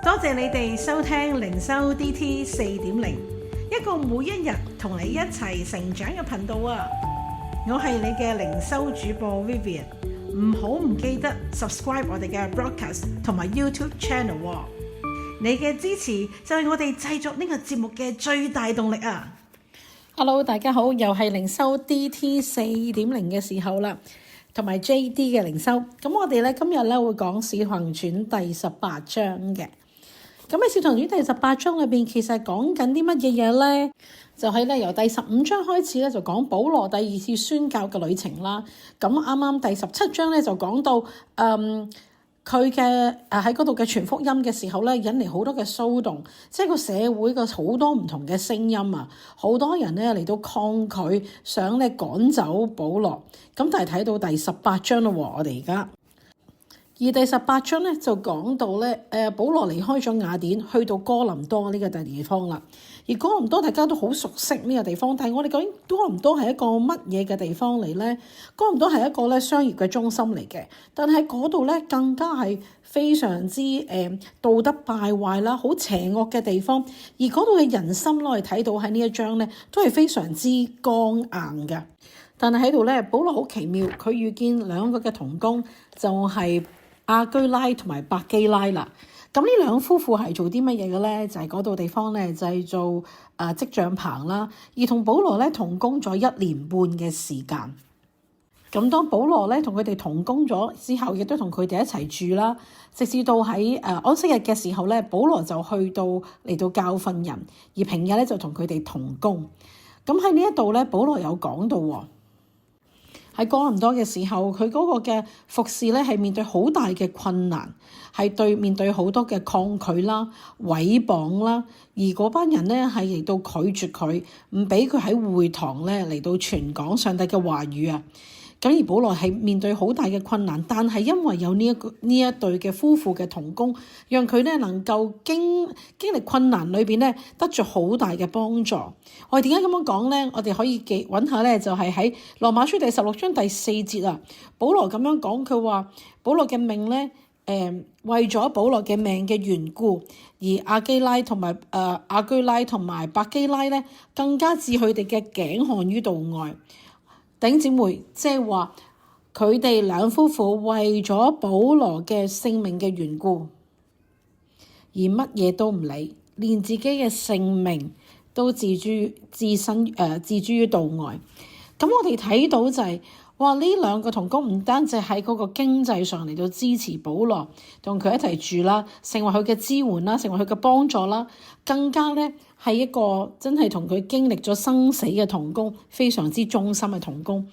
多謝你哋收聽靈修 DT 4.0，一個每一日同你一齊成長嘅頻道啊！我係你嘅靈修主播 Vivian， 唔記得 subscribe 我哋嘅 broadcast 同埋 YouTube channel。你嘅支持就係我哋製作呢個節目嘅最大動力啊！Hello， 大家好，又係靈修 DT 4.0嘅時候啦，同埋 JD 嘅靈修。咁我哋咧今日咧會講《使徒行傳》第18章嘅。咁喺《使徒行傳》第18章裏邊，其實講緊啲乜嘢嘢咧？就係咧由第15章開始咧，就講保羅第二次宣教嘅旅程啦。咁啱啱第17章咧就講到佢嘅喺嗰度嘅傳福音嘅時候咧，引嚟好多嘅騷動，即係個社會嘅好多唔同嘅聲音啊，好多人咧嚟到抗拒，想咧趕走保羅。咁但係睇到第18章咯，我哋而家。而第18章咧就講到咧，保羅離開咗雅典，去到哥林多呢個地方啦。而哥林多大家都好熟悉呢個地方，但係我哋究竟哥林多係一個乜嘢嘅地方嚟咧？哥林多係一個咧商業嘅中心嚟嘅，但係嗰度咧更加係非常之道德敗壞啦，好邪惡嘅地方。而嗰度嘅人心我哋睇到喺呢一章咧，都係非常之剛硬嘅。但係喺度咧，保羅好奇妙，佢遇見兩個嘅同工，就係亞居拉同埋百基拉啦。咁呢兩夫婦係做啲乜嘢嘅咧？就係嗰度地方咧就係做織帳棚啦，而同保羅咧同工咗1年半嘅時間。咁當保羅咧同佢哋同工咗之後，亦都同佢哋一齊住啦，直至到喺安息日嘅時候咧，保羅就嚟到教訓人，而平日咧就同佢哋同工。咁喺呢一度咧，保羅有講到喎。喺哥林多嘅時候，佢嗰個嘅服侍咧係面對好大嘅困難，係面對好多嘅抗拒啦、毀謗啦，而嗰班人咧係嚟到拒絕佢，唔俾佢喺會堂咧嚟到傳講上帝嘅話語啊。咁而保羅係面對好大嘅困難，但係因為有呢一對嘅夫婦嘅同工，讓佢咧能夠經歷困難裏邊咧得咗好大嘅幫助。我哋點解咁樣講咧？我哋可以揾下咧，就係喺羅馬書第16章第4節啊。保羅咁樣講，佢話保羅嘅命咧，為咗保羅嘅命嘅緣故，而亞居拉同埋百基拉咧，更加置佢哋嘅頸項於度外。弟兄姊妹，即係話佢哋兩夫婦為咗保羅嘅性命嘅緣故，而乜嘢都唔理，連自己嘅性命都置諸於度外。咁我哋睇到就係話呢兩個同工唔單止喺嗰個經濟上嚟到支持保羅，同佢一齊住啦，成為佢嘅支援啦，成為佢嘅幫助啦，更加咧係一個真係同佢經歷咗生死嘅同工，非常之忠心嘅同工。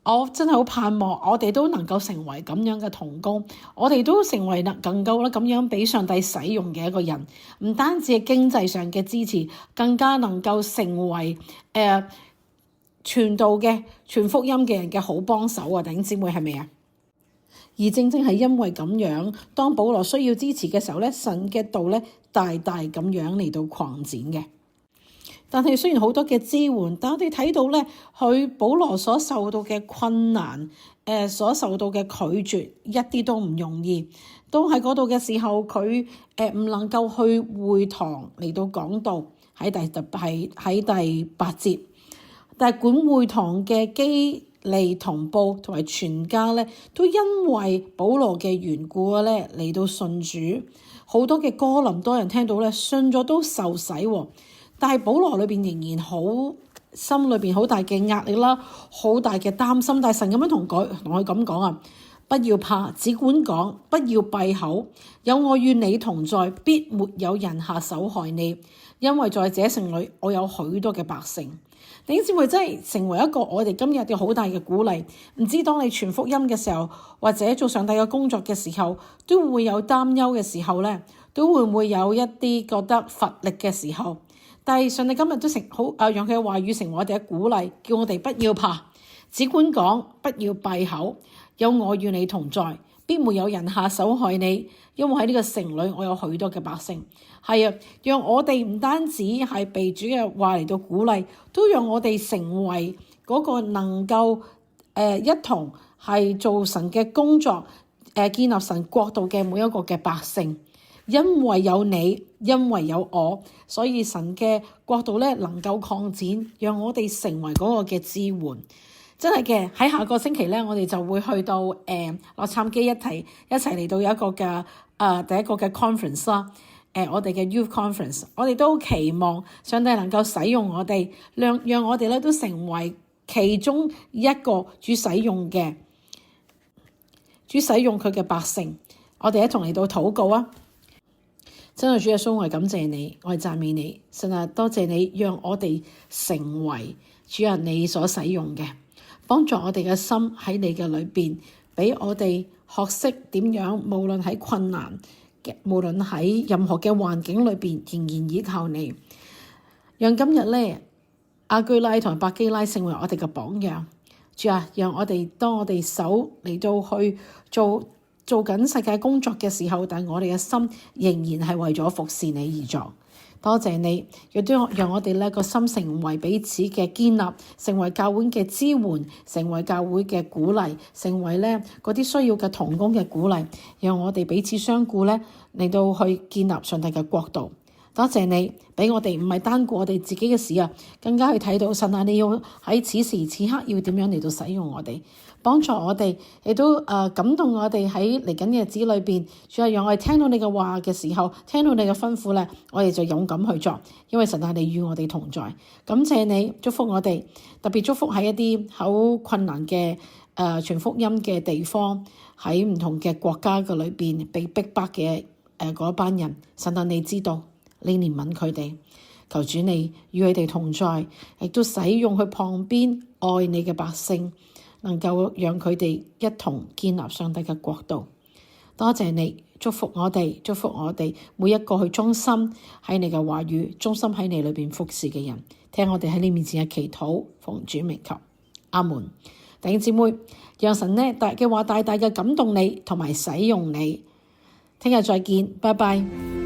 我真係好盼望我哋都能夠成為咁樣嘅同工，我哋都成為更夠啦咁樣俾上帝使用嘅一個人，唔單止係經濟上嘅支持，更加能夠成為傳道嘅傳福音嘅人嘅好幫手啊！弟兄姊妹係咪啊？而正正係因為咁樣，當保羅需要支持嘅時候咧，神嘅道咧大大咁樣嚟到擴展嘅。但係雖然好多嘅支援，但我哋睇到咧，佢保羅所受到嘅困難，所受到嘅拒絕，一啲都唔容易。都喺嗰度嘅時候，佢唔能夠去會堂嚟到講道，喺第8節。但係管會堂嘅基利同布同埋全家咧，都因為保羅嘅緣故咧嚟到信主。好多嘅哥林多人聽到咧，信咗都受洗喎。但係保羅裏邊仍然心裏邊好大嘅壓力啦，好大嘅擔心。但係神咁樣同佢咁講啊，不要怕，只管講，不要閉口。有我與你同在，必沒有人下手害你，因為在這城裏我有許多嘅百姓。弟兄姊妹，真係成為一個我哋今日嘅好大嘅鼓勵。唔知當你傳福音嘅時候，或者做上帝嘅工作嘅時候，都會有擔憂嘅時候咧，都會唔會有一啲覺得乏力嘅時候？但係上帝今日都讓佢嘅話語成為我哋嘅鼓勵，叫我哋不要怕，只管講，不要閉口。有我與你同在，必沒有人下手害你，因為喺呢個城裏我有許多嘅百姓。係啊，讓我哋唔單止係被主嘅話嚟到鼓勵，都讓我哋成為嗰個能夠一同係做神嘅工作，建立神國度嘅每一個嘅百姓。因為有你，因為有我，所以神嘅國度咧能夠擴展，讓我哋成為嗰個嘅支援。真係嘅，喺下個星期咧，我哋就會去到洛杉磯一齊嚟到有一個嘅第一個嘅 conference 啦。我哋嘅 youth conference， 我哋都期望上帝能夠使用我哋，讓我哋咧都成為其中一個主使用佢嘅百姓。我哋一同嚟到禱告啊！真係主耶穌，我係感謝你，我係讚美你，神啊，多謝你讓我哋成為主啊你所使用嘅，幫助我哋嘅心喺你嘅裏邊，俾我哋學識點樣，無論喺困難，無論喺任何嘅環境裏邊，仍然依靠你。讓今日咧亞居拉同百基拉成為我哋嘅榜樣。主啊，讓我哋當我哋手嚟到去做緊世界工作嘅時候，但我哋嘅心仍然係為咗服侍你而作。多謝你，亦都讓我哋呢個心成為彼此嘅建立，成為教會嘅支援，成為教會嘅鼓勵，成為呢嗰啲需要嘅同工嘅鼓勵，讓我哋彼此相顧呢，嚟到去建立上帝嘅國度。多謝你俾我哋唔係單顧我哋自己嘅事啊，更加去睇到神啊，你要喺此時此刻要點樣嚟到使用我哋，幫助我哋，亦都感動我哋喺嚟緊嘅日子裏邊。主要讓我哋聽到你嘅話嘅時候，聽到你嘅吩咐咧，我哋就勇敢去做，因為神啊，你與我哋同在。感謝你，祝福我哋，特別祝福喺一啲好困難嘅傳福音嘅地方，喺唔同嘅國家嘅裏邊被逼迫嘅嗰班人。神啊，你知道。你憐憫佢哋，求主你與佢哋同在，亦都使用佢旁邊愛你嘅百姓，能夠讓佢哋一同建立上帝嘅國度。多謝你祝福我哋，祝福我哋每一個去忠心喺你嘅話語，忠心喺你裏邊服侍嘅人，聽我哋喺你面前嘅祈禱，奉主名求，阿門。弟兄姊妹，讓神呢嘅話大大嘅感動你，同埋使用你。聽日再見，拜拜。